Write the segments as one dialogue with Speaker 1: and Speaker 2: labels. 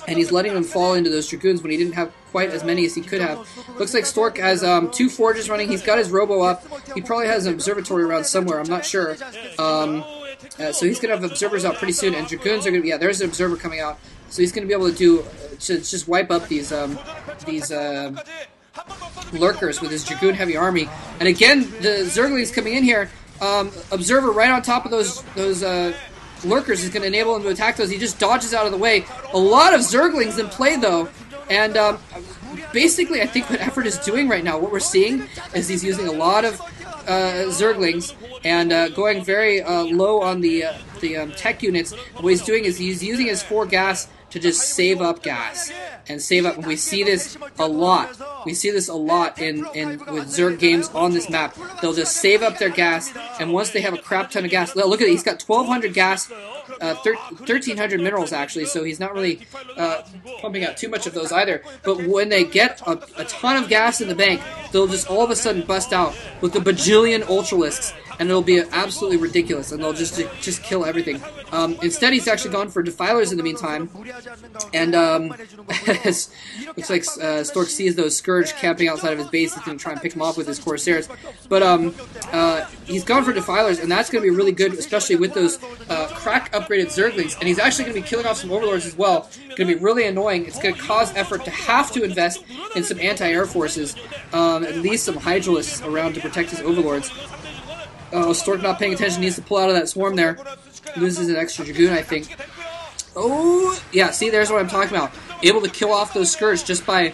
Speaker 1: and he's letting them fall into those Dragoons when he didn't have quite as many as he could have. Looks like Stork has 2 Forges running. He's got his Robo up. He probably has an Observatory around somewhere. I'm not sure. So he's going to have Observers out pretty soon, and Dragoons are going to be... Yeah, there's an Observer coming out. So he's going to be able to do... to just wipe up these Lurkers with his Dragoon-heavy army. And again, the Zerglings coming in here. Observer right on top of those Lurkers is going to enable him to attack those. He just dodges out of the way. A lot of Zerglings in play, though. And basically, I think what EffOrt is doing right now, what we're seeing, is he's using a lot of Zerglings and going very low on the tech units. And what he's doing is he's using his 4 gas to just save up gas and save up. And we see this a lot. We see this a lot with Zerg games on this map. They'll just save up their gas, and once they have a crap ton of gas, look at it. He's got 1,200 gas, 1,300 minerals actually. So he's not really pumping out too much of those either. But when they get a ton of gas in the bank, they'll just all of a sudden bust out with a bajillion Ultralisks. And it'll be absolutely ridiculous, and they'll just kill everything. Instead, he's actually gone for Defilers in the meantime, and looks like Stork sees those Scourge camping outside of his base. He's going to try and pick them off with his Corsairs, but he's gone for Defilers, and that's going to be really good, especially with those crack upgraded Zerglings. And he's actually going to be killing off some Overlords as well. It's going to be really annoying. It's going to cause EffOrt to have to invest in some anti-air forces, at least some Hydralisks around to protect his Overlords. Oh, Stork not paying attention, needs to pull out of that swarm there. Loses an extra Dragoon, I think. Oh, yeah, see, there's what I'm talking about. Able to kill off those Scourge just by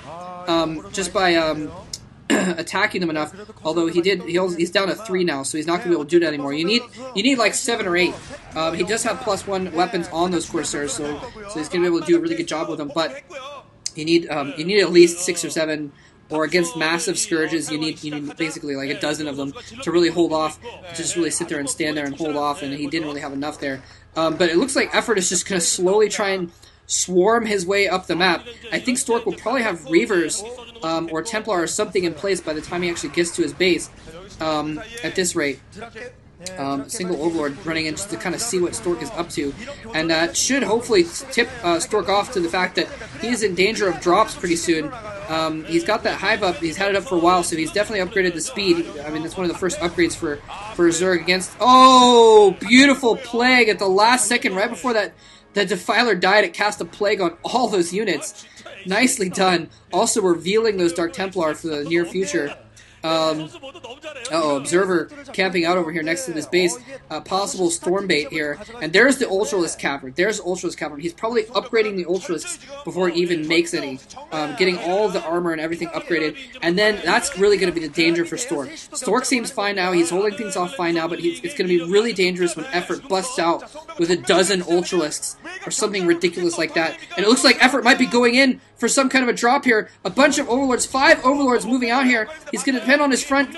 Speaker 1: attacking them enough. Although he's down to 3 now, so he's not going to be able to do that anymore. You need like 7 or 8. He does have +1 weapons on those Corsairs, so he's going to be able to do a really good job with them. But you need at least 6 or 7. Or against massive Scourges, you need basically like a dozen of them to really hold off, to just really sit there and stand there and hold off, and he didn't really have enough there. But it looks like EffOrt is just going to slowly try and swarm his way up the map. I think Stork will probably have Reavers or Templar or something in place by the time he actually gets to his base at this rate. Single Overlord running in just to kind of see what Stork is up to, and that should hopefully tip Stork off to the fact that he's in danger of drops pretty soon. He's got that hive up, he's had it up for a while, so he's definitely upgraded the speed. I mean, that's one of the first upgrades for Zerg against... Oh, beautiful Plague at the last second, right before that Defiler died, it cast a Plague on all those units. Nicely done. Also revealing those Dark Templar for the near future. Observer camping out over here next to this base. Possible Stormbait here. And there's the Ultralisk Cavern. There's Ultralisk Cavern. He's probably upgrading the Ultralisks before he even makes any. Getting all of the armor and everything upgraded. And then that's really going to be the danger for Stork. Stork seems fine now. He's holding things off fine now, but it's going to be really dangerous when EffOrt busts out with a dozen Ultralisks or something ridiculous like that. And it looks like EffOrt might be going in for some kind of a drop here. A bunch of Overlords, 5 Overlords moving out here. He's going to depend on his front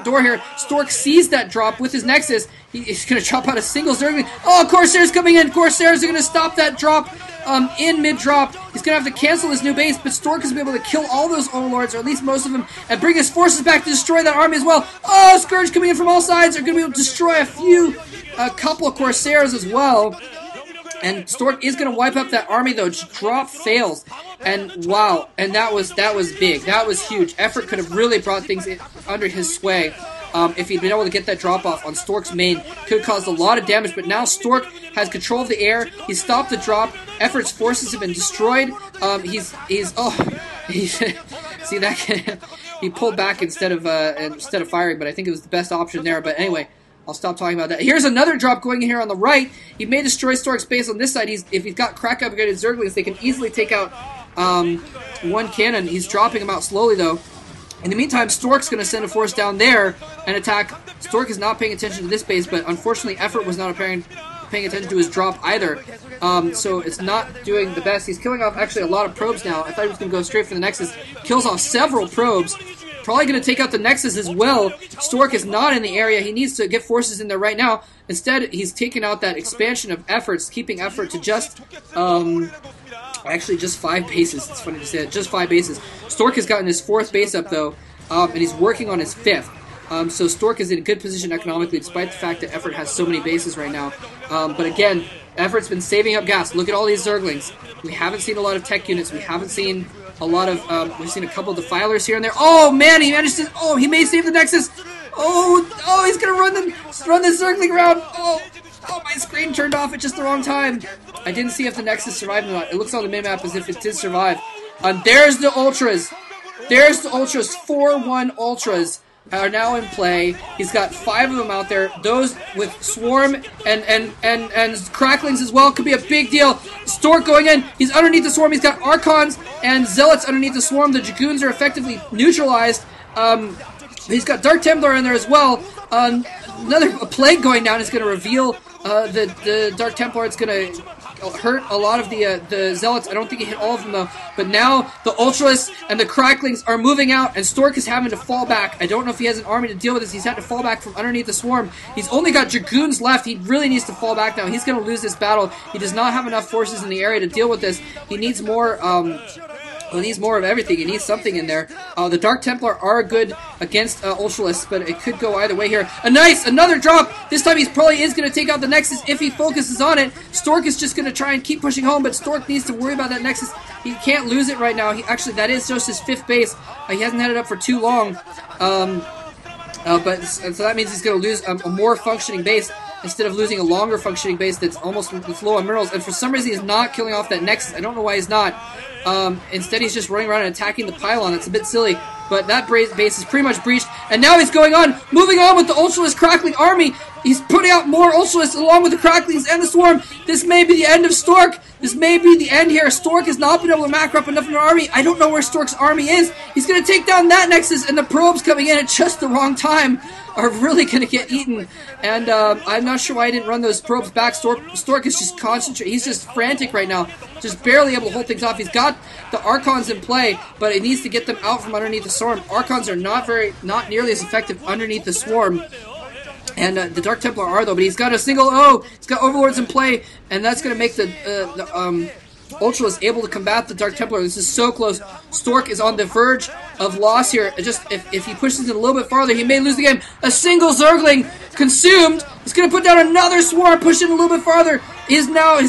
Speaker 1: door here. Stork sees that drop with his Nexus. He's going to drop out a single Zergling. Oh, Corsairs coming in. Corsairs are going to stop that drop in mid-drop. He's going to have to cancel his new base, but Stork is going to be able to kill all those Overlords, or at least most of them, and bring his forces back to destroy that army as well. Oh, Scourge coming in from all sides. They're going to be able to destroy a couple of Corsairs as well. And Stork is going to wipe up that army, though. Drop fails. And wow. And that was big. That was huge. EffOrt could have really brought things under his sway if he'd been able to get that drop-off on Stork's main. Could have caused a lot of damage, but now Stork has control of the air. He's stopped the drop. EffOrt's forces have been destroyed. See that? He pulled back instead of firing, but I think it was the best option there. But anyway, I'll stop talking about that. Here's another drop going in here on the right. He may destroy Stork's base on this side. If he's got crack upgraded Zerglings, they can easily take out one cannon. He's dropping them out slowly, though. In the meantime, Stork's going to send a force down there and attack. Stork is not paying attention to this base, but unfortunately, EffOrt was not paying attention to his drop either. So it's not doing the best. He's killing off actually a lot of probes now. I thought he was going to go straight for the Nexus. Kills off several probes. Probably going to take out the Nexus as well. Stork is not in the area. He needs to get forces in there right now. Instead, he's taking out that expansion of EffOrt's, keeping EffOrt to just, actually just 5 bases. It's funny to say that, just 5 bases. Stork has gotten his 4th base up, though, and he's working on his 5th. So Stork is in a good position economically, despite the fact that EffOrt has so many bases right now. But again, EffOrt's been saving up gas. Look at all these Zerglings. We haven't seen a lot of tech units. We haven't seen a lot of, we've seen a couple of defilers here and there. Oh man, he managed to, oh, he may save the Nexus. Oh, he's gonna run the Zergling around. Oh, my screen turned off at just the wrong time. I didn't see if the Nexus survived or not. It looks on the minimap as if it did survive. There's the Ultras. There's the Ultras. 4-1 Ultras are now in play. He's got 5 of them out there. Those with Swarm and Cracklings as well could be a big deal. Stork going in. He's underneath the Swarm. He's got Archons and Zealots underneath the Swarm. The Dragoons are effectively neutralized. He's got Dark Templar in there as well. Another Plague going down is going to reveal the Dark Templar. It's going to hurt a lot of the Zealots. I don't think he hit all of them though. But now the Ultralists and the Cracklings are moving out, and Stork is having to fall back. I don't know if he has an army to deal with this. He's had to fall back from underneath the Swarm. He's only got Dragoons left. He really needs to fall back now. He's going to lose this battle. He does not have enough forces in the area to deal with this. He needs more. He needs more of everything. He needs something in there. The Dark Templar are good against Ultralists, but it could go either way here. Another drop! This time he probably is going to take out the Nexus if he focuses on it. Stork is just going to try and keep pushing home, but Stork needs to worry about that Nexus. He can't lose it right now. Actually, that is just his 5th base. He hasn't had it up for too long. So that means he's going to lose a more functioning base instead of losing a longer functioning base that's low on minerals. And for some reason, he's not killing off that Nexus. I don't know why he's not. Instead, he's just running around and attacking the pylon. It's a bit silly, but that base is pretty much breached. And now he's moving on with the Ultralist Crackling army. He's putting out more Ultralists along with the Cracklings and the Swarm. This may be the end of Stork. This may be the end here. Stork has not been able to macro up enough of an army. I don't know where Stork's army is. He's going to take down that Nexus, and the probes coming in at just the wrong time are really going to get eaten. And I'm not sure why I didn't run those probes back. Stork is just concentrating. He's just frantic right now. Just barely able to hold things off. He's got the Archons in play, but he needs to get them out from underneath the Swarm. Archons are not nearly as effective underneath the Swarm. And the Dark Templar are, though, but he's got he's got Overlords in play, and that's going to make the Ultralists able to combat the Dark Templar. This is so close. Stork is on the verge of loss here. Just if he pushes it a little bit farther, he may lose the game. A single Zergling consumed. He's going to put down another Swarm, push it a little bit farther. His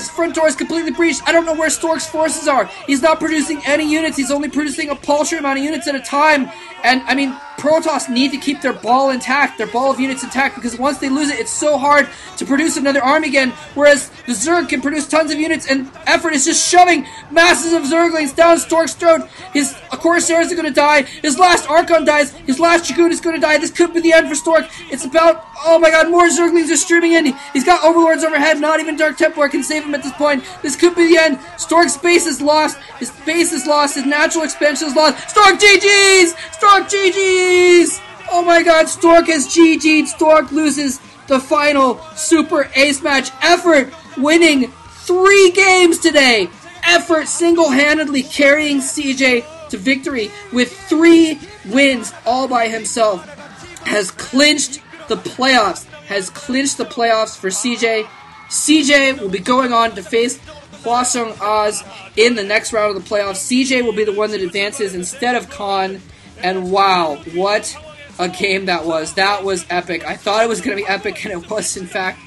Speaker 1: front door is completely breached. I don't know where Stork's forces are. He's not producing any units. He's only producing a paltry amount of units at a time. And, I mean, Protoss need to keep their ball intact, their ball of units intact, because once they lose it, it's so hard to produce another army again, whereas the Zerg can produce tons of units, and EffOrt is just shoving masses of Zerglings down Stork's throat. His Corsairs are going to die. His last Archon dies. His last Dragoon is going to die. This could be the end for Stork. It's about, oh my god, more Zerglings are streaming in. He's got Overlords overhead. Not even Dark Templar can save him at this point. This could be the end. Stork's base is lost. His base is lost. His natural expansion is lost. Stork GG's! Stork GG's! Oh my god, Stork has GG'd. Stork loses the final Super Ace match. EffOrt winning 3 games today. EffOrt single-handedly carrying CJ to victory with 3 wins all by himself. Has clinched the playoffs. For CJ. CJ will be going on to face Hwasong Oz in the next round of the playoffs. CJ will be the one that advances instead of Khan. And wow, what a game that was. That was epic. I thought it was going to be epic, and it was, in fact,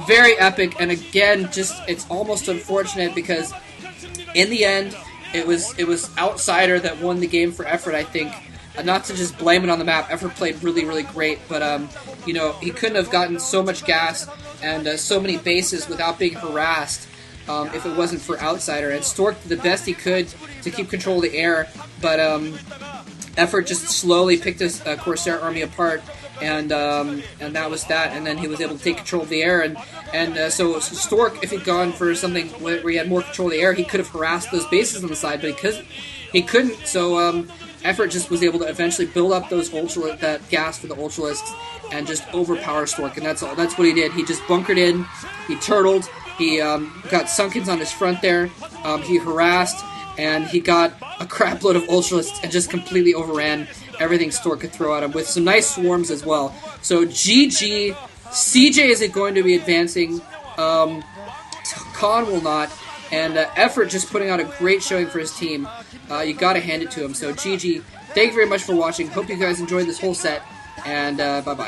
Speaker 1: very epic. And again, it's almost unfortunate because in the end, it was Outsider that won the game for EffOrt, I think. Not to just blame it on the map. EffOrt played really, really great, but you know, he couldn't have gotten so much gas and so many bases without being harassed if it wasn't for Outsider. And Stork did the best he could to keep control of the air, but EffOrt just slowly picked his Corsair army apart, and that was that. And then he was able to take control of the air, and so Stork, if he'd gone for something where he had more control of the air, he could have harassed those bases on the side, but he couldn't. So EffOrt just was able to eventually build up those that gas for the Ultralisks and just overpower Stork, and that's all. That's what he did. He just bunkered in, he turtled, he got Sunkens on his front there, he harassed, and he got a crap load of Ultralists and just completely overran everything Stork could throw at him with some nice swarms as well. So GG. CJ isn't going to be advancing. Khan will not. And EffOrt just putting out a great showing for his team. You gotta hand it to him. So GG. Thank you very much for watching. Hope you guys enjoyed this whole set. And bye-bye.